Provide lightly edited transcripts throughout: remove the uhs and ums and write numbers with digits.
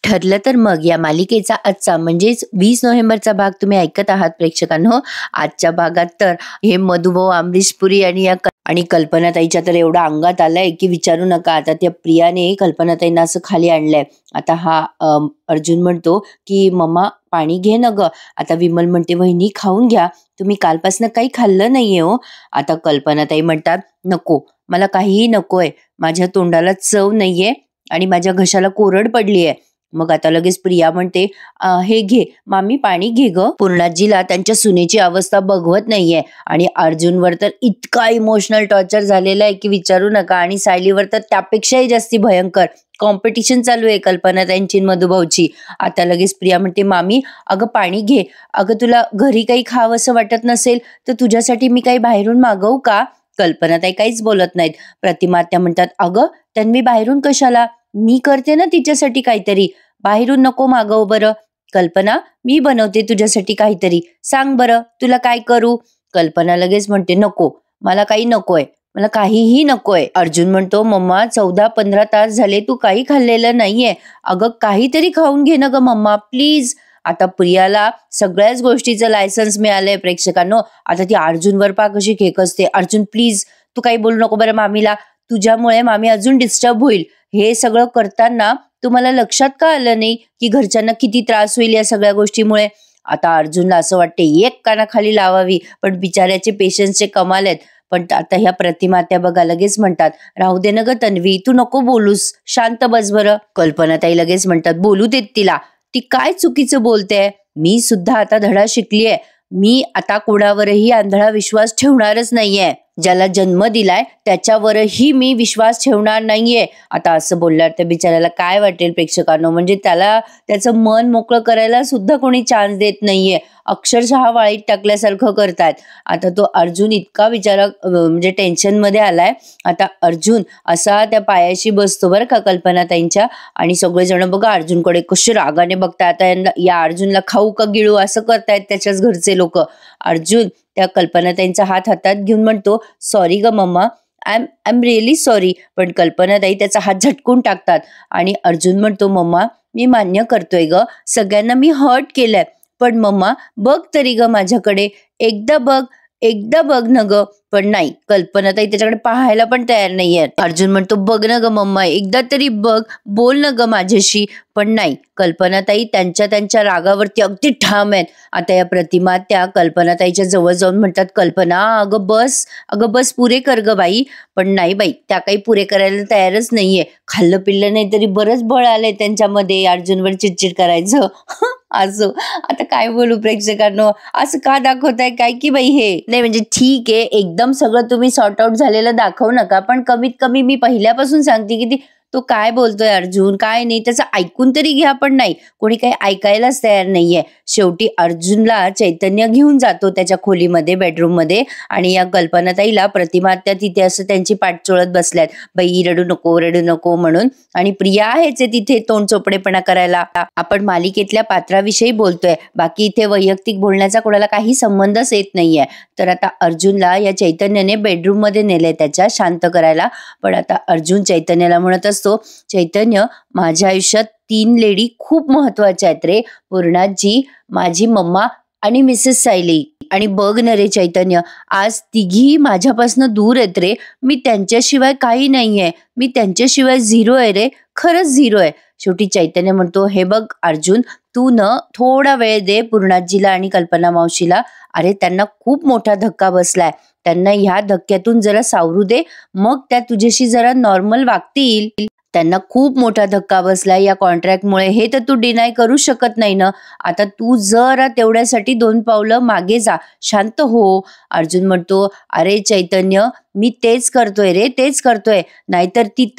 ठरलं तर मग या मालिकेचा आजचा म्हणजेच 20 नोव्हेंबरचा भाग तुम्ही ऐकत आहात प्रेक्षकांनो. आजच्या भागात तर हे मधुभाऊ अमरीश पुरी आणि कल्पनाताईच्या तर एवढा अंगात आलाय की विचारू नका. आता त्या प्रियाने कल्पनाताईंना असं खाली आणलंय. आता हा अर्जुन म्हणतो की मम्मा पाणी घे ना ग. आता विमल म्हणते वहिनी खाऊन घ्या, तुम्ही कालपासून काही खाल्लं नाहीये हो. आता कल्पनाताई म्हणतात नको, मला काहीही नकोय, माझ्या तोंडाला चव नाहीये आणि माझ्या घशाला कोरड पडलीये. मग आता लगेच प्रिया म्हणते हे घे मामी पाणी घे ग. पूर्णाजीला त्यांच्या सुनेची अवस्था बघवत नाहीये आणि अर्जुनवर तर इतका इमोशनल टॉर्चर झालेला आहे की विचारू नका. आणि सायलीवर तर त्यापेक्षाही जास्ती भयंकर कॉम्पिटिशन चालू आहे कल्पनाताईंची मधुभाऊची. आता लगेच प्रिया म्हणते मामी अगं पाणी घे, अगं तुला घरी काही खावं असं वाटत नसेल तर तुझ्यासाठी मी काही बाहेरून मागवू का. कल्पनाताई काहीच बोलत नाहीत. प्रतिमा त्या म्हणतात अगं तन्वी बाहेरून कशाला, मी करते ना तिच्यासाठी काहीतरी, बाहेरून नको मागव बरं. कल्पना मी बनवते तुझ्यासाठी काहीतरी, सांग बरं तुला काय करू. कल्पना लगेच म्हणते नको, मला काही नकोय, मला काहीही नकोय. अर्जुन म्हणतो मम्मा 14-15 तास झाले तू काही खाल्लेलं नाहीये, अगं काहीतरी खाऊन घे ना ग मम्मा प्लीज. आता प्रियाला सगळ्याच गोष्टीचं लायसन्स मिळालंय प्रेक्षकांनो. आता ती अर्जुनवर पा कशी खेकसते. अर्जुन प्लीज तू काही बोलू नको बरं मामीला, तुझ्यामुळे मामी अजून डिस्टर्ब होईल. हे सगळं करताना तुम्हाला लक्षात का आलं नाही की घरच्यांना किती त्रास होईल या सगळ्या गोष्टीमुळे. आता अर्जुनला असं वाटते एक कानाखाली लावावी, पण बिचाऱ्याचे पेशन्सचे कमाल आहेत. पण आता ह्या प्रतिमा त्या बघा लगेच म्हणतात राहू दे ना ग तन्वी, तू नको बोलूस, शांत बस बरं. कल्पनाताई लगेच म्हणतात बोलू देत तिला, ती काय चुकीचं बोलते. मी सुद्धा आता धडा शिकलीये, मी आता कोणावरही आंधळा विश्वास ठेवणारच नाहीये. ज्याला जन्म दिलाय त्याच्यावरही मी विश्वास ठेवणार नाहीये. आता असं बोलल्यावर त्या बिचाऱ्याला काय वाटेल प्रेक्षकांनो. म्हणजे त्याला त्याचं मन मोकळं करायला सुद्धा कोणी चान्स देत नाहीये, अक्षरशः वाळीत टाकल्यासारखं करतात. आता तो अर्जुन इतका बिचारा म्हणजे टेन्शन मध्ये आलाय. आता अर्जुन असा त्या पायाशी बसतो बरं का कल्पनाताईंच्या, आणि सगळेजण बघा अर्जुनकडे कसे रागाने बघतात. आता या अर्जुनला खाऊ का गिळू असं करतायत त्याच्याच घरचे लोक. अर्जुन त्या कल्पनाताईंचा हात हातात घेऊन म्हणतो सॉरी ग mamma, I am really sorry. पण कल्पनाताई त्याचा हात झटकून टाकतात आणि अर्जुन म्हणतो मम्मा मी मान्य करतोय ग, सगळ्यांना मी हर्ट केलंय, पण मम्मा बघ तरी ग माझ्याकडे, एकदा बघ न ग. पण नाही, कल्पनाताई त्याच्याकडे पाहायला पण तयार नाहीये. अर्जुन म्हणतो बघ न ग मम्मा, एकदा तरी बघ, बोल न ग माझ्याशी. पण नाही, कल्पनाताई त्यांच्या रागावरती अगदी ठाम आहेत. आता या प्रतिमा त्या कल्पनाताईच्या जवळ जाऊन म्हणतात कल्पना अगं बस पुरे कर ग बाई. पण नाही बाई, त्या काही पुरे करायला तयारच नाहीये. खाल्लं पिल्लं नाही तरी बरंच बळ आलंय त्यांच्यामध्ये अर्जुनवर चिडचिड करायचं. असं आता काय बोलू प्रेक्षकांनो, असं का दाखवताय काय की बाई हे नाही. म्हणजे ठीक आहे एकदम सगळं तुम्ही सॉर्ट आउट झालेलं दाखवू नका, पण कमीत कमी मी पहिल्यापासून सांगते की तो काय बोलतोय अर्जुन काय नाही त्याचं ऐकून तरी घ्या. पण नाही, कोणी काही ऐकायलाच तयार नाहीये. शेवटी अर्जुनला चैतन्य घेऊन जातो त्याच्या खोलीमध्ये बेडरूम मध्ये, आणि या कल्पनाताईला प्रतिमा त्या तिथे असं त्यांची पाठ चोळत बसल्यात, बाई रडू नको म्हणून. आणि प्रिया आहेच तिथे तोंड चोपडेपणा करायला. आपण मालिकेतल्या पात्राविषयी बोलतोय, बाकी इथे वैयक्तिक बोलण्याचा कोणाला काही संबंधच येत नाहीये. तर आता अर्जुनला या चैतन्याने बेडरूम मध्ये नेले त्याच्या शांत करायला. पण आता अर्जुन चैतन्याला म्हणत असतो चैतन्य माझ्या आयुष्यात 3 लेडी खूप महत्वाच्या आहेत रे, पूर्णाजी, माझी मम्मा आणि मिसेस सायली. आणि बघ न रे चैतन्य, आज तिघी माझ्यापासून दूर आहेत रे, मी त्यांच्याशिवाय काही नाहीये, मी त्यांच्याशिवाय 0 आहे रे, खरंच 0 आहे. शेवटी चैतन्य म्हणतो हे बघ अर्जुन, तू न थोडा वेळ दे पूर्णाजीला आणि कल्पना मावशीला. अरे त्यांना खूप मोठा धक्का बसलाय, त्यांना ह्या धक्क्यातून जरा सावरू दे, मग त्या तुझ्याशी जरा नॉर्मल वागतील. त्यांना खूप मोठा धक्का बसलाय या कॉन्ट्रॅक्टमुळे, हे तर तू डिनाय करू शकत नाही ना. आता तू जरा तेवढ्यासाठी 2 पावलं मागे जा, शांत हो. अर्जुन म्हणतो अरे चैतन्य मी तेच करतोय रे, तेच करतोय. नाहीतर ती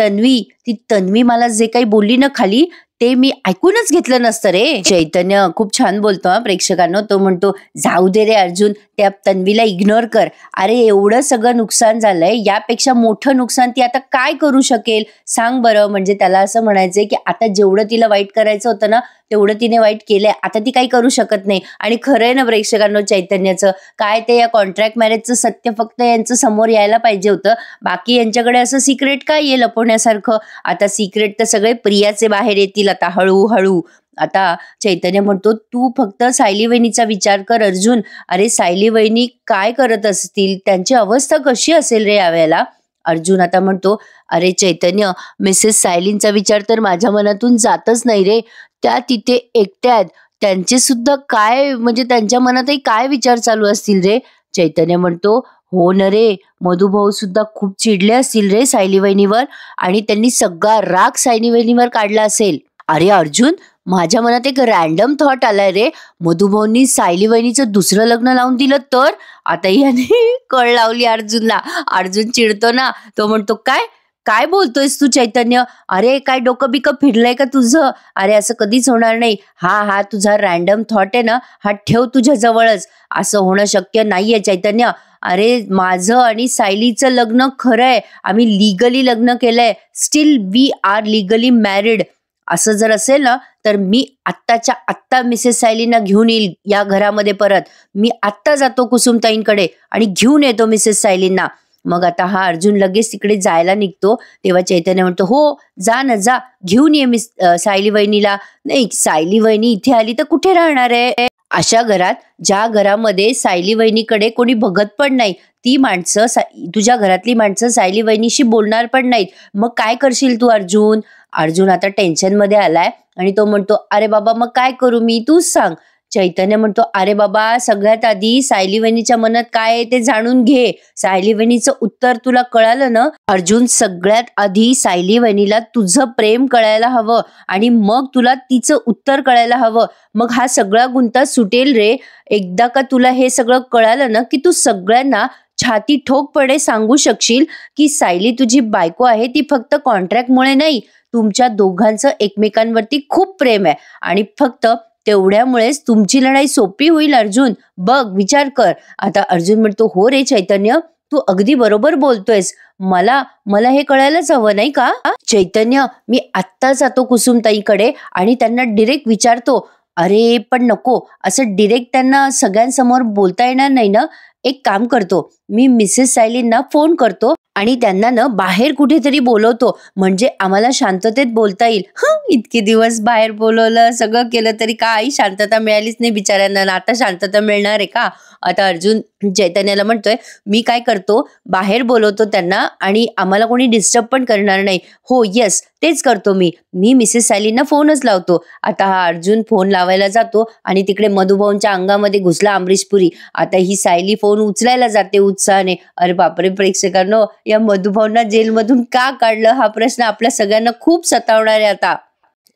तन्वी मला जे काही बोलली ना खाली ते मी ऐकूनच घेतलं नसतं रे. चैतन्य खूप छान बोलतो हा प्रेक्षकांनो. तो म्हणतो जाऊ दे रे अर्जुन, त्या तन्वीला इग्नोर कर. अरे एवढं सगळं नुकसान झालंय, यापेक्षा मोठं नुकसान ती आता काय करू शकेल सांग बरं. म्हणजे त्याला असं म्हणायचंय की आता जेवढं तिला वाईट करायचं होतं ना तेवढं तिने वाईट केलंय, आता ती काही करू शकत नाही. आणि खरंय ना प्रेक्षकांनो, चैतन्याचं काय ते या कॉन्ट्रॅक्ट मॅरेजचं सत्य फक्त यांचं समोर यायला पाहिजे होतं. बाकी यांच्याकडे असं सिक्रेट काय आहे लपवण्यासारखं. आता सिक्रेट तर सगळे प्रियाचे बाहेर येतील आता हळूहळू. आता चैतन्य म्हणतो तू फक्त सायली वहिनीचा विचार कर अर्जुन. अरे सायली वहिनी काय करत असतील, त्यांची अवस्था कशी असेल रे यावेळेला. अर्जुन आता म्हणतो अरे चैतन्य, मिसेस सायलींचा विचार तर माझ्या मनातून जातच नाही रे. त्या तिथे एकट्या आहेत, त्यांचे सुद्धा काय म्हणजे त्यांच्या मनातही काय विचार चालू असतील रे. चैतन्य म्हणतो हो न रे, मधुभाऊ सुद्धा खूप चिडले असतील रे सायली वहिनीवर, आणि त्यांनी सगळा राग सायली वहिनीवर काढला असेल. अरे अर्जुन, माझ्या मनात एक रॅन्डम थॉट आलाय रे. मधुभाऊंनी सायली वहिनीचं दुसरं लग्न लावून दिलं तर. आता याने कळ लावली अर्जुनला. अर्जुन चिडतो ना, तो म्हणतो काय काय बोलतोयस तू चैतन्य. अरे काय डोकं बिकं फिरलंय का तुझं. अरे असं कधीच होणार नाही. हा तुझा रॅन्डम थॉट आहे ना, हा ठेव तुझ्या जवळच. असं होणं शक्य नाहीये चैतन्य. अरे माझं आणि सायलीचं लग्न खरंय, आम्ही लिगली लग्न केलंय, still we are legally married. असं जर असेल ना तर मी आत्ताच्या आत्ता मिसेस सायलींना घेऊन येईल या घरामध्ये परत. मी आत्ता जातो कुसुमताईंकडे आणि घेऊन येतो मिसेस सायलींना. मग आता हा अर्जुन लगेच तिकडे जायला निघतो. तेव्हा चैतन्य म्हणतो हो जा ना जा, घेऊन ये सायली वहिनीला. नाही, सायली वहिनी इथे आली तर कुठे राहणार आहे. अशा घरात, ज्या घरामध्ये सायली वहिनीकडे कोणी बघत पण नाही, ती माणसं तुझ्या घरातली माणसं सायली वहिनीशी बोलणार पण नाहीत, मग काय करशील तू अर्जुन. अर्जुन आता टेन्शन मध्ये आलाय आणि तो म्हणतो अरे बाबा मग काय करू मी, तूच सांग. चैतन्य म्हणतो अरे बाबा, सगळ्यात आधी सायली वहिनीच्या मनात काय आहे ते जाणून घे. सायली वहिनीचं उत्तर तुला कळालं ना अर्जुन, सगळ्यात आधी सायली वहिनीला तुझं प्रेम कळायला हवं आणि मग तुला तिचं उत्तर कळायला हवं. मग हा सगळा गुंता सुटेल रे. एकदा का तुला हे सगळं कळालं ना की तू सगळ्यांना छाती ठोकपणे सांगू शकशील की सायली तुझी बायको आहे, ती फक्त कॉन्ट्रॅक्टमुळे नाही, तुमच्या दोघांचं एकमेकांवरती खूप प्रेम आहे आणि फक्त तेवढ्यामुळेच तुमची लढाई सोपी होईल अर्जुन. बघ विचार कर. आता अर्जुन म्हणतो हो रे चैतन्य, तू अगदी बरोबर बोलतोयस. मला मला हे कळायलाच हवं नाही का. चैतन्य, मी आत्ता जातो कुसुमताईकडे आणि त्यांना डिरेक्ट विचारतो. अरे पण नको, असं डिरेक्ट त्यांना सगळ्यांसमोर बोलता येणार नाही ना. एक काम करतो, मी मिसेस सायलींना फोन करतो आणि त्यांना ना बाहेर कुठेतरी बोलवतो, म्हणजे आम्हाला शांततेत बोलता येईल. इतके दिवस बाहेर बोलवलं, सगळं केलं तरी काही शांतता मिळालीच नाही बिचाऱ्यांना. आता शांतता मिळणार आहे का. आता अर्जुन चैतन्याला म्हणतोय मी काय करतो, बाहेर बोलवतो त्यांना आणि आम्हाला कोणी डिस्टर्ब पण करणार नाही. हो येस, तेच करतो मी मिसेस सायलींना फोनच लावतो. आता हा अर्जुन फोन लावायला जातो आणि तिकडे मधुभाऊंच्या अंगामध्ये घुसला अमरीश पुरी. आता ही सायली फोन उचलायला जाते उत्साहाने. अरे बापरे प्रेक्षकांनो, या मधुभाऊंना जेलमधून का काढलं हा प्रश्न आपल्या सगळ्यांना खूप सतावणार आहे आता.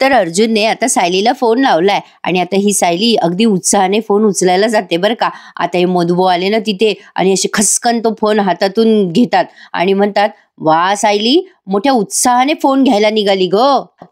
तर अर्जुनने आता सायलीला फोन लावलाय आणि आता ही सायली अगदी उत्साहाने फोन उचलायला जाते बरं का. आता हे मधुभाऊ आले ना तिथे आणि असे खसकन तो फोन हातातून घेतात आणि म्हणतात वा सायली, मोठ्या उत्साहाने फोन घ्यायला निघाली ग.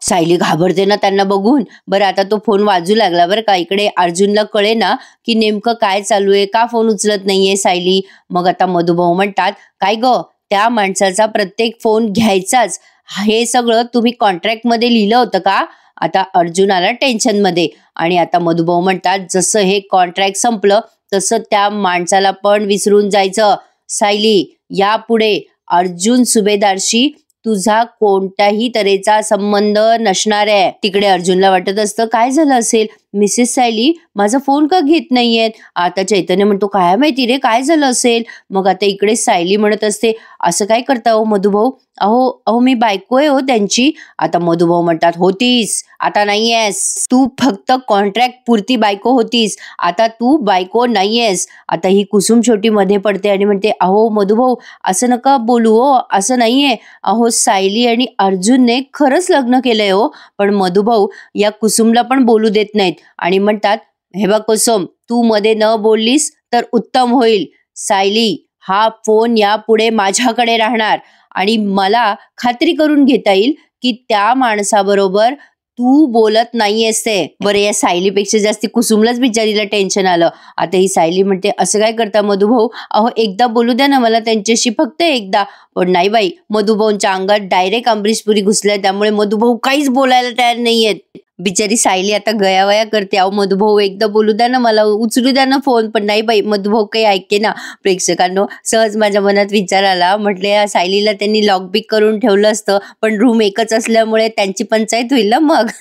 सायली घाबरते ना त्यांना बघून. बरं आता तो फोन वाजू लागला बरं का. इकडे अर्जुनला कळे ना की नेमकं काय चालू आहे, का फोन उचलत नाहीये सायली. मग आता मधुभाऊ म्हणतात काय ग, त्या माणसाचा प्रत्येक फोन घ्यायचाच, हे सगळं तुम्ही कॉन्ट्रॅक्ट मध्ये लिहिलं होतं का. आता अर्जुन आला टेन्शन मध्ये आणि आता मधुभाऊ म्हणतात जसं हे कॉन्ट्रॅक्ट संपलं तसं त्या माणसाला पण विसरून जायचं. सायली, यापुढे अर्जुन सुभेदारशी तुझा कोणत्याही तऱ्हेचा संबंध नसणार आहे. तिकडे अर्जुनला वाटत असतं काय झालं असेल, मिसेस सायली माझा फोन का घेत नाहीयेत. आता चैतन्य म्हणतो काय माहिती रे, काय झालं असेल. मग आता इकडे सायली म्हणत असते असं काय करता हो मधुभाऊ, अहो मी बायको आहे हो त्यांची. आता मधुभाऊ म्हणतात होतीस, आता नाहीयेस. तू फक्त कॉन्ट्रॅक्ट पुरती बायको होतीस, आता तू बायको नाहीयेस. आता ही कुसुम छोटी मध्ये पडते आणि म्हणते अहो मधुभाऊ असं नका बोलू हो, असं नाहीये. अहो सायली आणि अर्जुनने खरंच लग्न केलंय हो, पण मधुभाऊ या कुसुमला पण बोलू देत नाहीत आणि म्हणतात हे बघ कुसुम, तू मध्ये न बोललीस तर उत्तम होईल. सायली, हा फोन यापुढे माझ्याकडे राहणार आणि मला खात्री करून घेता येईल की त्या माणसाबरोबर तू बोलत नाहीयेस ते. बरं या सायलीपेक्षा जास्ती कुसुमलाच बिचारीला टेन्शन आलं. आता ही सायली म्हणते असं काय करता मधुभाऊ, अहो एकदा बोलू द्या ना मला त्यांच्याशी, फक्त एकदा. पण नाही बाई, मधुभाऊंच्या अंगात डायरेक्ट अमरीशपुरी घुसल्या, त्यामुळे मधुभाऊ काहीच बोलायला तयार नाहीयेत. बिचारी सायली आता गयावया करते, अहो मधुभाऊ एकदा बोलू द्या ना मला, उचलू द्या ना फोन. पण नाही बाई, मधुभाऊ काही ऐके ना. प्रेक्षकांनो, सहज माझ्या मनात विचार आला, म्हटले या सायलीला त्यांनी लॉकपिक करून ठेवलं असतं, पण रूम एकच असल्यामुळे त्यांची पंचायत होईल ना मग.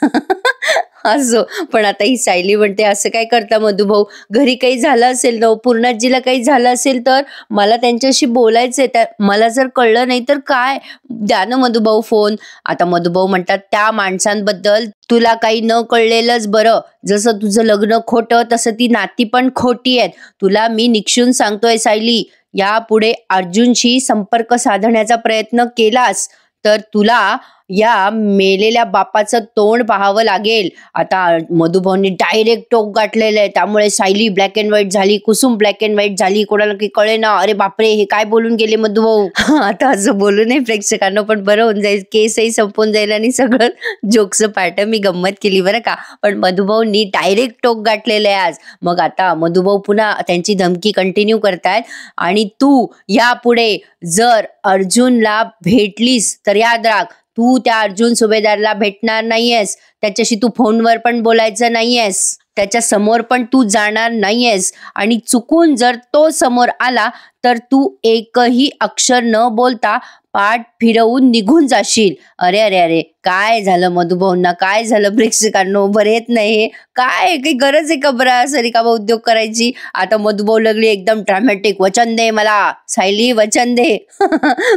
असो, पण आता ही सायली म्हणते असं काय करता मधुभाऊ, घरी काही झालं असेल ना, पूर्णाजीला काही झालं असेल तर मला त्यांच्याशी बोलायचंय, मला जर कळलं नाही तर काय, द्या ना मधुभाऊ फोन. आता मधुभाऊ म्हणतात त्या माणसांबद्दल तुला काही न कळलेलंच बरं. जसं तुझं लग्न खोटं तसं ती नाती पण खोटी आहेत. तुला मी निक्षून सांगतोय सायली, यापुढे अर्जुनशी संपर्क साधण्याचा प्रयत्न केलास तर तुला या मेलेल्या बापाचं तोंड पाहावं लागेल. आता मधुभाऊंनी डायरेक्ट टोक गाठलेलं आहे, त्यामुळे सायली ब्लॅक अँड व्हाईट झाली, कुसुम ब्लॅक अँड व्हाईट झाली, कोणाला काही कळे ना, अरे बापरे हे काय बोलून गेले मधुभाऊ. आता असं बोलू नये प्रेक्षकांना, पण बरं होऊन जाईल, केसही संपून जाईल आणि सगळं जोक्स पार्ट मी गंमत केली बरं का. पण मधुभाऊंनी डायरेक्ट टोक गाठलेलं आहे आज. मग आता मधुभाऊ पुन्हा त्यांची धमकी कंटिन्यू करतायत, आणि तू यापुढे जर अर्जुनला भेटलीस तर याद राख, तू त्या अर्जुन सुभेदारला भेटणार नाहीयेस, त्याच्याशी तू फोनवर पण बोलायचं नाहीयेस, त्याच्या समोर पण तू जाणार नाहीयेस, आणि चुकून जर तो समोर आला तर तू एकही अक्षर न बोलता पाठ फिरवून निघून जाशील. अरे अरे अरे, काय झालं मधुभाऊंना, काय झालं प्रेक्षकांनो, बरे येत नाही, काय काही गरज आहे का बरं असं रिकामा उद्योग करायची. आता मधुभाऊ लागली एकदम ड्रामॅटिक, वचन दे मला सायली, वचन दे.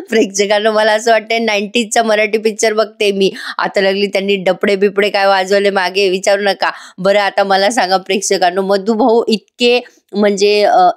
प्रेक्षकांनो, मला असं वाटतंय 90sचा मराठी पिक्चर बघते मी. आता लागली त्यांनी डपडे बिपडे काय वाजवले मागे, विचारू नका. बरं आता मला सांगा प्रेक्षकांनो, मधुभाऊ इतके म्हणजे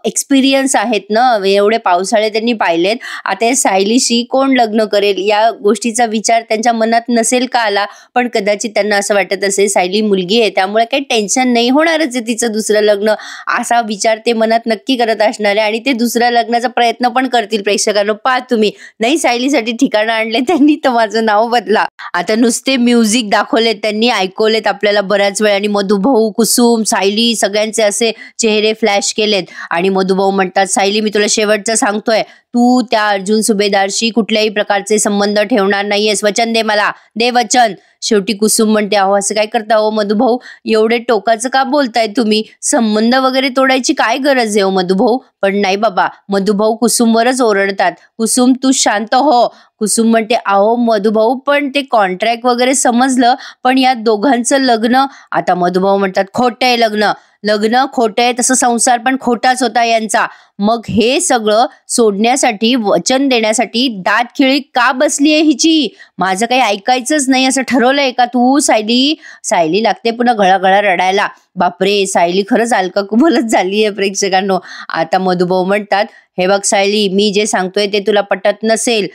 एक्सपिरियन्स आहेत ना, एवढे पावसाळे त्यांनी पाहिलेत. आता या सायलीशी कोण लग्न करेल या गोष्टीचा विचार त्यांच्या मनात नसेल का आला, पण कदाचित त्यांना असं वाटत असेल सायली मुलगी आहे त्यामुळे काही टेन्शन नाही, होणारच आहे तिचं दुसरं लग्न, असा विचार ते मनात नक्की करत असणार आहे, आणि ते दुसऱ्या लग्नाचा प्रयत्न पण करतील. प्रेक्षकांनो पहा तुम्ही, नाही सायलीसाठी ठिकाणं आणले त्यांनी तर माझं नाव बदला. आता नुसते म्युझिक दाखवलेत त्यांनी, ऐकवलेत आपल्याला बऱ्याच वेळ, आणि मधुभाऊ, कुसुम, सायली सगळ्यांचे असे चेहरे फ्लॅश केलेत. आणि मधुभाऊ म्हणतात सायली, मी तुला शेवटचं सांगतोय, तू त्या अर्जुन सुभेदारशी कुठल्याही प्रकारचे संबंध ठेवणार नाहीयेस, वचन दे मला, दे वचन. शेवटी कुसुम म्हणते, अहो असं काय करता हो मधुभाऊ, एवढे टोकाचं का बोलताय तुम्ही, संबंध वगैरे तोडायची काय गरज आहे हो मधुभाऊ. पण नाही बाबा, मधुभाऊ कुसुमवरच ओरडतात, कुसुम तू शांत हो. कुसुम म्हणते, अहो मधुभाऊ पण ते कॉन्ट्रॅक्ट वगैरे समजलं, पण या दोघांचं लग्न. आता मधुभाऊ म्हणतात खोटं आहे लग्न, लग्न खोटं आहे, तसं संसार पण खोटाच होता यांचा. मग हे सगळं सोडण्यासाठी, वचन देण्यासाठी दात खिळी का बसली आहे हिची, माझं काही ऐकायचंच नाही असं ठरवलंय का तू सायली. सायली लागते पुन्हा गळागळा रडायला. बापरे, सायली खरंच अल्काकुबलच झाली आहे प्रेक्षकांनो. आता मधुभाऊ म्हणतात, हे बघ सायली, मी जे सांगतोय ते तुला पटत नसेल,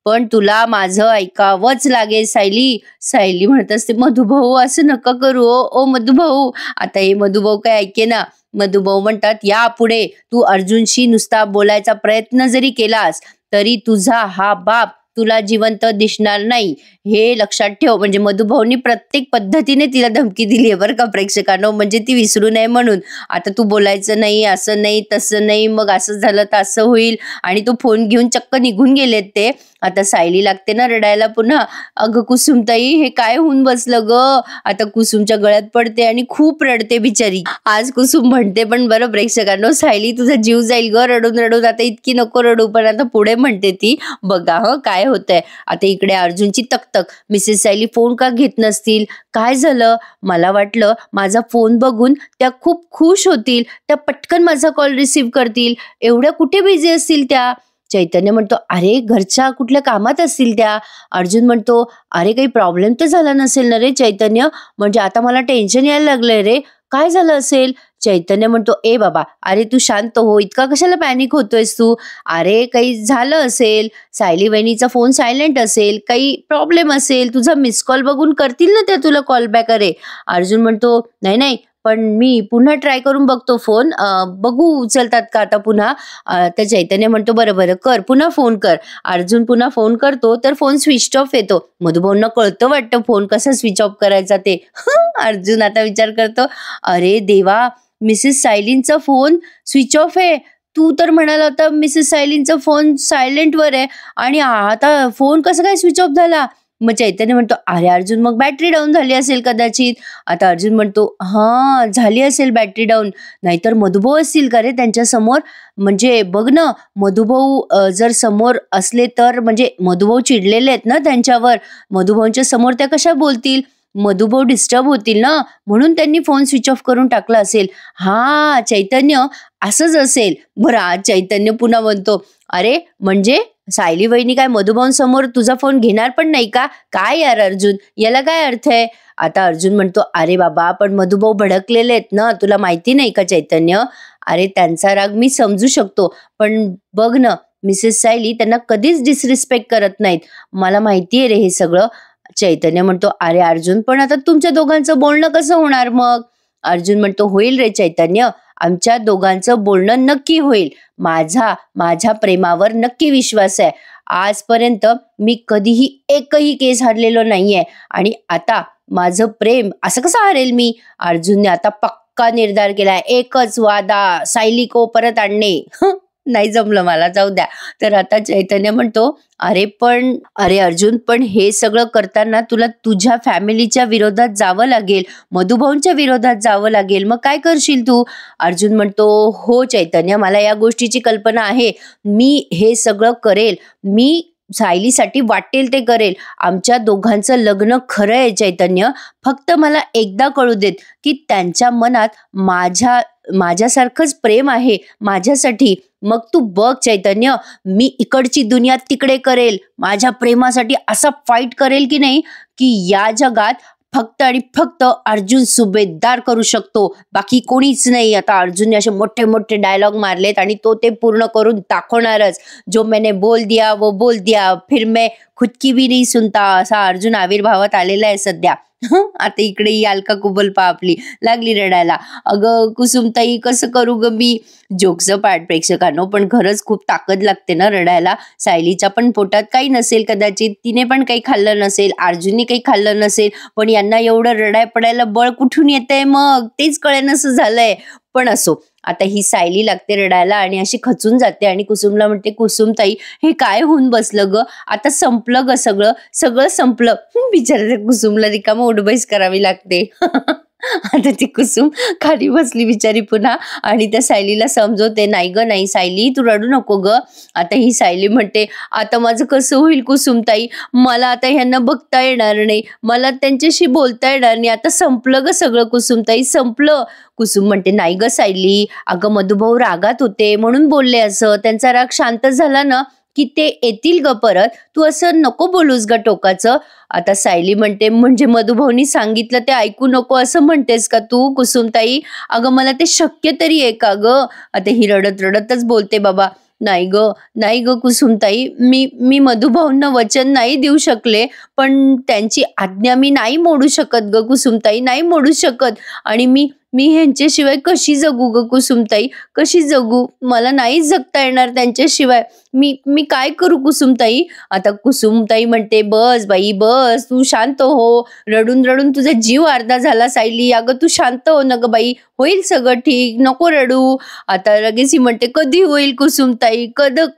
पण तुला माझं ऐकावंच लागेल सायली. सायली म्हणत असते, मधुभाऊ असं नका करू ओ मधुभाऊ. आता हे मधुभाऊ काय ऐके ना. मधुभाऊ म्हणतात, यापुढे तू अर्जुनशी नुसता बोलायचा प्रयत्न जरी केलास तरी तुझा हा बाप तुला जिवंत दिसणार नाही, हे लक्षात ठेव. म्हणजे मधुभाऊनी प्रत्येक पद्धतीने तिला धमकी दिली आहे बरं का प्रेक्षकांनो, म्हणजे ती विसरू नये म्हणून. आता तू बोलायचं नाही, असं नाही, तसं नाही, मग असं झालं तर असं होईल, आणि तो फोन घेऊन चक्क निघून गेलेत ते. आता सायली लागते ना रडायला पुन्हा, अगं कुसुमताई हे काय होऊन बसलं ग. आता कुसुमच्या गळ्यात पडते आणि खूप रडते बिचारी. आज कुसुम म्हणते पण बरं प्रेक्षकांनो, सायली तुझा जीव जाईल ग रडून रडून, आता इतकी नको रडू. पण आता पुढे म्हणते ती, बघा काय होतंय. आता इकडे अर्जुनची तकतक, मिसेस सायली फोन का घेत नसतील, काय झालं, मला वाटलं माझा फोन बघून त्या खूप खुश होतील, त्या पटकन माझा कॉल रिसीव्ह करतील, एवढ्या कुठे बिझी असतील त्या. चैतन्य म्हणतो, अरे घरच्या कुठल्या कामात असतील त्या. अर्जुन म्हणतो, अरे काही प्रॉब्लेम तर झाला नसेल ना रे चैतन्य, म्हणजे आता मला टेन्शन यायला लागलंय रे, काय झालं असेल. चैतन्य म्हणतो, ए बाबा अरे तू शांत हो, इतका कशाला पॅनिक होतोयस तू, अरे काही झालं असेल, सायली वहिनीचा फोन सायलेंट असेल, काही प्रॉब्लेम असेल, तुझा मिस कॉल बघून करतील ना त्या तुला कॉल बॅक. अरे अर्जुन म्हणतो, नाही नाही पण मी पुन्हा ट्राय करून बघतो फोन, बघू उचलतात का आता पुन्हा. तर चैतन्य म्हणतो बरं बरं कर, पुन्हा फोन कर. अर्जुन पुन्हा फोन करतो तर फोन स्विच ऑफ येतो. मधुभाऊंना कळतं वाटतं फोन कसा स्विच ऑफ करायचा ते. अर्जुन आता विचार करतो, अरे देवा, मिसेस सायलींचा फोन स्विच ऑफ आहे. तू तर म्हणाला होता मिसेस सायलींचा फोन सायलेंटवर आहे आणि आता फोन कसा काय स्विच ऑफ झाला. मग चैतन्य म्हणतो, अरे अर्जुन, मग बॅटरी डाऊन झाली असेल कदाचित. आता अर्जुन म्हणतो, हा झाली असेल बॅटरी डाऊन, नाहीतर मधुभाऊ असतील का रे त्यांच्या समोर. म्हणजे बघ ना, मधुभाऊ जर समोर असले तर, म्हणजे मधुभाऊ चिडलेले आहेत ना त्यांच्यावर, मधुभाऊंच्या समोर त्या कशा बोलतील, मधुभाऊ डिस्टर्ब होतील ना, म्हणून त्यांनी फोन स्विच ऑफ करून टाकला असेल. हा चैतन्य, असंच असेल. बरं, आज चैतन्य पुन्हा म्हणतो, अरे म्हणजे सायली वहिनी काय मधुभाऊंसमोर तुझा फोन घेणार पण नाही का. काय यार अर्जुन, याला काय अर्थ आहे. आता अर्जुन म्हणतो, अरे बाबा, पण मधुभाऊ भडकलेले आहेत ना, तुला माहिती नाही का चैतन्य. अरे त्यांचा राग मी समजू शकतो, पण बघ ना, मिसेस सायली त्यांना कधीच डिसरिस्पेक्ट करत नाहीत. मला माहिती आहे रे हे सगळं. चैतन्य म्हणतो, अरे अर्जुन, पण आता तुमच्या दोघांचं बोलणं कसं होणार मग. अर्जुन म्हणतो, होईल रे चैतन्य, आमच्या दोघांचं बोलणं नक्की होईल. माझ्या प्रेमावर नक्की विश्वास आहे. आजपर्यंत मी कधीही एकही केस हारलेलो नाहीये आणि आता माझं प्रेम असं कसं हारेल मी. अर्जुनने आता पक्का निर्धार केलाय, एकच वादा, सायली को परत आणणे. नाही जमलं मला, जाऊ द्या. तर आता चैतन्य म्हणतो, अरे अर्जुन, पण हे सगळं करताना तुला तुझ्या फॅमिलीच्या विरोधात जावं लागेल, मधुभाऊंच्या विरोधात जावं लागेल, मग काय करशील तू. अर्जुन म्हणतो, हो चैतन्य, मला या गोष्टीची कल्पना आहे, मी हे सगळं करेल, मी सायलीसाठी वाटेल ते करेल. आमच्या दोघांचं लग्न खरं आहे चैतन्य, फक्त मला एकदा कळू देत की त्यांच्या मनात माझ्यासारखंच प्रेम आहे माझ्यासाठी. मग तू बघ चैतन्य, मी इकडची दुनिया तिकडे करेल, माझ्या प्रेमासाठी असा फाईट करेल की नाही, की या जगात फक्त आणि फक्त अर्जुन सुभेदार करू शकतो, बाकी कोणीच नाही. आता अर्जुनने असे मोठे मोठे डायलॉग मारलेत आणि तो ते पूर्ण करून दाखवणारच. जो मैंने बोल दिया वो बोल दिया, फिर मैं खुद की भी नहीं सुनता, असा अर्जुन आविर्भावात आलेला आहे सध्या. आता इकडे ही अलका कुबल आपली लागली रडायला, अगं कुसुमताई कसं करू ग मी. जोकचं पाठ प्रेक्षकांनो, पण खरंच खूप ताकद लागते ना रडायला. सायलीच्या पण पोटात काही नसेल कदाचित, तिने पण काही खाल्लं नसेल, अर्जुनने काही खाल्लं नसेल, पण यांना एवढं रडाय पडायला बळ कुठून येतंय मग तेच कळेनासं झालंय. पण असो, आता ही सायली लागते रडायला आणि अशी खचून जाते आणि कुसुमला म्हणते, कुसुमताई हे काय होऊन बसलं ग, आता संपलं ग, सगळं संपलं. बिचारा कुसुमला रिकामं उठबैस करावी लागते. आता ती कुसुम खाली बसली बिचारी पुन्हा आणि त्या सायलीला समजवते, नाही ग नाही सायली, तू रडू नको ग. आता ही सायली म्हणते, आता माझं कसं होईल कुसुमताई, मला आता ह्यांना बघता येणार नाही, मला त्यांच्याशी बोलता येणार नाही, आता संपलं ग सगळं कुसुमताई, संपलं. कुसुम म्हणते, नाही ग सायली, अगं मधुभाऊ रागात होते म्हणून बोलले असं, त्यांचा राग शांत झाला ना की ते येतील ग परत, तू असं नको बोलूस ग टोकाचं. आता सायली म्हणते, म्हणजे मधुभाऊनी सांगितलं ते ऐकू नको असं म्हणतेस का तू कुसुमताई, अगं मला ते शक्य तरी आहे का ग. आता ही रडत रडतच बोलते, बाबा नाही ग कुसुमताई, मी मधुभाऊंना वचन नाही देऊ शकले, पण त्यांची आज्ञा मी नाही मोडू शकत ग कुसुमताई, नाही मोडू शकत. आणि मी ह्यांच्याशिवाय कशी जगू ग कुसुमताई, कशी जगू, मला नाही जगता येणार त्यांच्याशिवाय, मी काय करू कुसुमताई. आता कुसुमताई म्हणते, बस बाई बस, तू शांत हो, रडून रडून तुझा जीव अर्धा झाला सायली, अगं तू शांत हो ना ग बाई, होईल सगळं ठीक, नको रडू. आता लगेच ही म्हणते, कधी होईल कुसुमताई,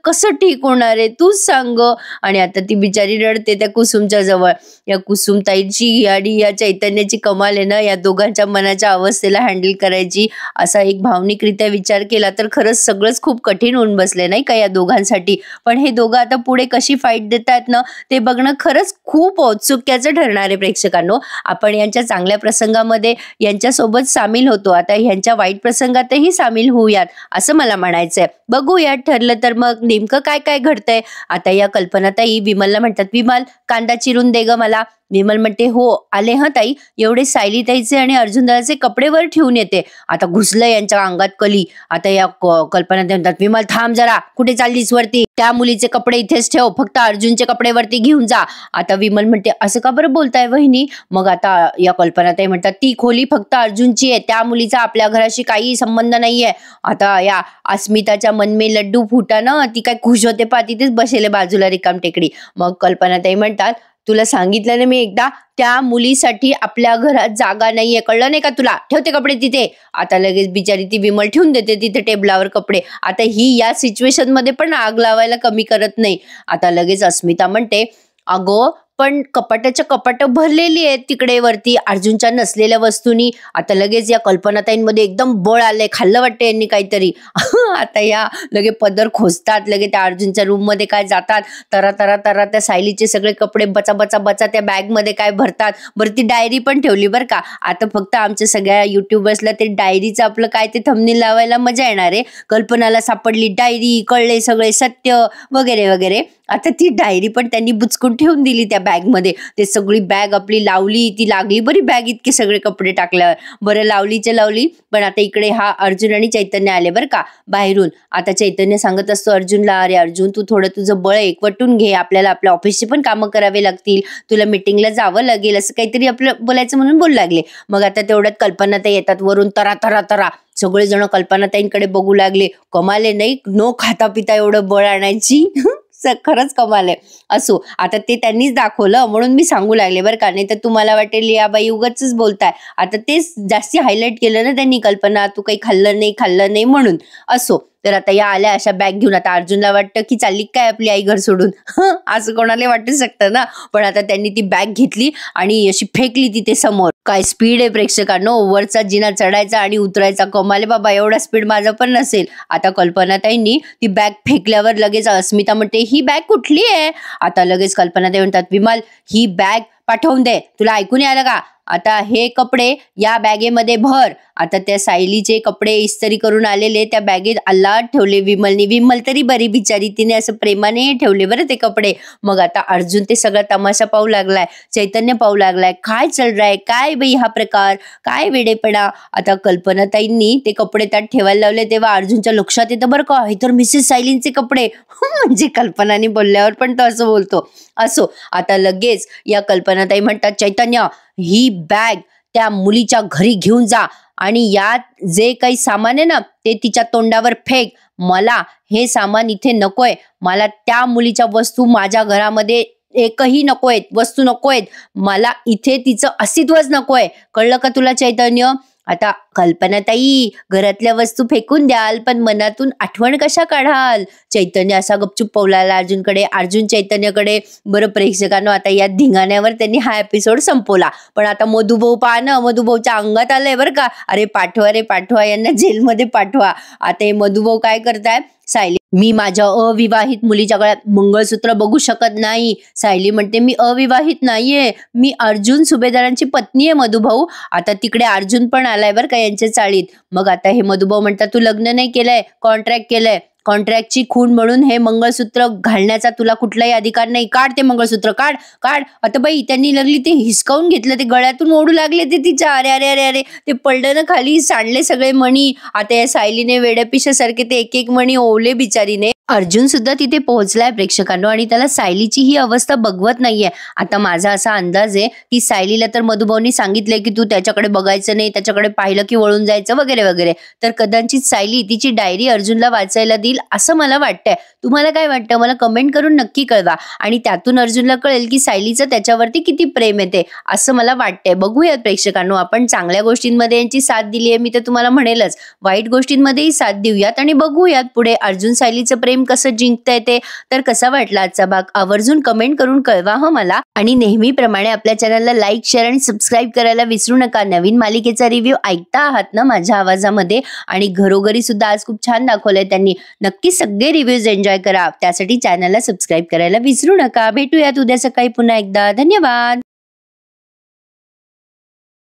कसं ठीक होणार आहे तूच सांग. आणि आता ती बिचारी रडते त्या कुसुमच्या जवळ. या कुसुमताईची आणि या चैतन्याची कमाल आहे ना, या दोघांच्या मनाच्या अवस्थेला हँडल करायची. असा एक भावनिकरित्या विचार केला तर खरंच सगळंच खूप कठीण होऊन बसले नाही का या दोघांसाठी. पण हे दोघं आता पुढे कशी फाईट देतात ना ते बघणं खरंच खूप औत्सुक्याचं ठरणार आहे प्रेक्षकांनो. आपण यांच्या चांगल्या प्रसंगामध्ये यांच्यासोबत सामील होतो, आता ह्यांच्या वाईट प्रसंगातही सामील होऊयात असं मला म्हणायचंय. बघूयात ठरलं तर मग नेमकं काय काय घडतंय. आता या कल्पनाताई विमलला म्हणतात, विमल कांदा चिरून दे ग मला. विमल म्हणते हो आले हा ताई, एवढे सायली ताईचे आणि अर्जुन दादाचे कपडे वर ठेवून येते. आता घुसलं यांच्या अंगात कली. आता या कल्पना ताई म्हणतात विमल थांब जरा, कुठे चाललीस वरती, त्या मुलीचे कपडे इथेच ठेव, फक्त अर्जुनचे कपडे वरती घेऊन जा. आता विमल म्हणते असं का बरं बोलताय वहिनी. मग आता या कल्पना ताई म्हणतात ती खोली फक्त अर्जुनची आहे, त्या मुलीचा आपल्या घराशी काही संबंध नाहीये. आता या अस्मिताच्या मन में लड्डू फुटा ना, ती काय खुश होते पा, तिथेच बसेले बाजूला रिकाम टेकडी. मग कल्पना ताई म्हणतात तुला सांगितलं ना मी एकदा, त्या मुलीसाठी आपल्या घरात जागा नाहीये, कळलं नाही का तुला, ठेवते कपडे तिथे. आता लगेच बिचारी ती विमल ठेवून देते तिथे टेबलावर कपडे. आता ही या सिच्युएशन मध्ये पण आग लावायला कमी करत नाही. आता लगेच अस्मिता म्हणते अगो पण कपाटाच्या कपाट भरलेली आहेत तिकडे वरती अर्जुनच्या नसलेल्या वस्तूंनी. आता लगेच या कल्पनाताईंमध्ये एकदम बळ आलंय, खाल्लं वाटतं यांनी काहीतरी. आता या लगे पदर खोचतात, लगे त्या अर्जुनच्या रूम मध्ये काय जातात, तरा तरा तरा त्या सायलीचे सगळे कपडे बचा बचा बचा त्या बॅग मध्ये काय भरतात. बरं ती डायरी पण ठेवली बरं का. आता फक्त आमच्या सगळ्या युट्यूबर्सला ते डायरीचं आपलं काय ते थंबनेल लावायला मजा येणार आहे. कल्पनाला सापडली डायरी, कळले सगळे सत्य वगैरे वगैरे. आता ती डायरी पण त्यांनी बुचकून ठेवून दिली त्या बॅग मध्ये. ते सगळी बॅग आपली लावली, ती लागली बरी बॅग इतके सगळे कपडे टाकल्यावर. बरं लावलीचे लावली. पण आता इकडे हा अर्जुन आणि चैतन्य आले बरं का बाहेरून. आता चैतन्य सांगत असतो अर्जुनला अरे अर्जुन तू थोडं तुझं बळ एकवटून घे, आपल्याला आपल्या ऑफिसचे पण कामं करावे लागतील, तुला मीटिंगला जावं लागेल, असं काहीतरी आपलं बोलायचं म्हणून बोलू लागले. मग आता तेवढ्यात कल्पनाताई येतात वरून तरा तरा तरा. सगळेजण कल्पनाताईंकडे बघू लागले. कमाले नाही, न खाता पिता एवढं बळ आणायची. खरंच कमाल आहे. असो आता ते त्यांनीच दाखवलं म्हणून मी सांगू लागले बरं का, नाही तर तुम्हाला वाटेल या बाई उगाचच बोलताय. आता तेच जास्ती हायलाइट केलं ना त्यांनी, कल्पना तू काही खाल्लं नाही म्हणून. असो तर आता या आल्या अशा बॅग घेऊन. आता अर्जुनला वाटतं की चालली काय आपली आई घर सोडून, असं कोणाला वाटू शकतं ना. पण आता त्यांनी ती बॅग घेतली आणि अशी फेकली तिथे समोर. काय स्पीड आहे प्रेक्षकांनो, वरचा जिना चढायचा आणि उतरायचा. कमाले बाबा, एवढा स्पीड माझा पण नसेल. आता कल्पनाताईंनी ती बॅग फेकल्यावर लगेच अस्मिता म्हणते ही बॅग कुठली आहे. आता लगेच कल्पनाताई म्हणतात विमल ही बॅग पाठवून दे, तुला ऐकून आलं का. आता हे कपडे या बॅगेमध्ये भर. आता त्या सायलीचे कपडे इस्त्री करून आलेले त्या बॅगेत अल्लाट ठेवले विमलने. विमल तरी बरी बिचारी, तिने असं प्रेमाने ठेवले बरं ते कपडे. मग आता अर्जुन ते सगळा तमाशा पाहू लागलाय, चैतन्य पाहू लागलाय, काय चल रहा है, काय बाई हा प्रकार, काय वेडेपणा. आता कल्पनाताईंनी ते कपडे त्यात ठेवायला लावले तेव्हा अर्जुनच्या लक्षात येतं बरं का, हे तर मिसेस सायलींचे कपडे. म्हणजे कल्पनाने बोलल्यावर पण तो असं बोलतो. असो आता लगेच या कल्पनाताई म्हणतात चैतन्य ही बॅग त्या मुलीच्या घरी घेऊन जा आणि यात जे काही सामान आहे ना ते तिच्या तोंडावर फेक. मला हे सामान इथे नकोय, मला त्या मुलीच्या वस्तू माझ्या घरामध्ये एकही नकोय, वस्तू नकोय, मला इथे तिचं अस्तित्वच नकोय. कळलं का तुला चैतन्य. आता कल्पनाताई घरातल्या वस्तू फेकून द्याल पण मनातून आठवण कशा काढाल. चैतन्य असा गपचूप पावलाला अर्जुनकडे, अर्जुन चैतन्यकडे. बरं प्रेक्षकांनो आता या धिंगाण्यावर त्यांनी हा एपिसोड संपवला. पण आता मधुभाऊ पहा ना, मधुभाऊच्या अंगात आलंय बरं का, अरे पाठवा रे पाठवा, यांना जेलमध्ये पाठवा. आता हे मधुभाऊ काय करताय, सायली मी माझ्या अविवाहित मुलीच्या गळ्यात मंगळसूत्र बघू शकत नाही. सायली म्हणते मी अविवाहित नाहीये, मी अर्जुन सुभेदारांची पत्नी आहे मधुभाऊ. आता तिकडे अर्जुन पण आलाय बरं का यांच्या चाळीत. मग आता हे मधुभाऊ म्हणतात तू लग्न नाही केलंय, कॉन्ट्रॅक्ट केलंय, कॉन्ट्रॅक्टची खून म्हणून हे मंगळसूत्र घालण्याचा तुला कुठलाही अधिकार नाही. काढ ते मंगळसूत्र, काढ काढ. आता बाई त्यांनी लागली ते हिसकावून घेतलं, ते गळ्यातून ओढू लागले ते तिच्या. अरे अरे अरे अरे ते पडलं ना खाली, सांडले सगळे मणी. आता या सायलीने वेड्यापिशासारखे ते एक एक मणी ओवले बिचारीने. अर्जुन सुद्धा तिथे पोहोचलाय प्रेक्षकांनो आणि त्याला सायलीची ही अवस्था बघवत नाहीये. आता माझा असा अंदाज आहे की सायलीला तर मधुभाऊनी सांगितलंय की तू त्याच्याकडे बघायचं नाही, त्याच्याकडे पाहिलं की वळून जायचं वगैरे वगैरे. तर कदाचित सायली तिची डायरी अर्जुनला वाचायला देईल असं मला वाटतंय. तुम्हाला काय वाटतं मला कमेंट करून नक्की कळवा. आणि त्यातून अर्जुनला कळेल की सायलीचं त्याच्यावरती किती प्रेम येते असं मला वाटतंय. बघूयात प्रेक्षकांनो, आपण चांगल्या गोष्टींमध्ये यांची साथ दिली आहे मी तर तुम्हाला म्हणेलच, वाईट गोष्टींमध्येही साथ देऊयात आणि बघूयात पुढे अर्जुन सायलीचं प्रेम कसं जिंकता ते. तर कसा वाटला आजचा भाग आवर्जून कमेंट करून कळवा हं मला. आणि नेहमीप्रमाणे आपल्या चॅनलला लाईक, शेअर आणि सबस्क्राईब करायला विसरू नका. नवीन मालिकेचा रिव्ह्यू ऐकता आहात ना माझ्या आवाजामध्ये, आणि घरोघरी सुद्धा आज खूप छान दाखवलंय त्यांनी. नक्की सगळे रिव्ह्यूज एन्जॉय करा, त्यासाठी चॅनलला सबस्क्राईब करायला विसरू नका. भेटूयात उद्या सकाळी पुन्हा एकदा. धन्यवाद.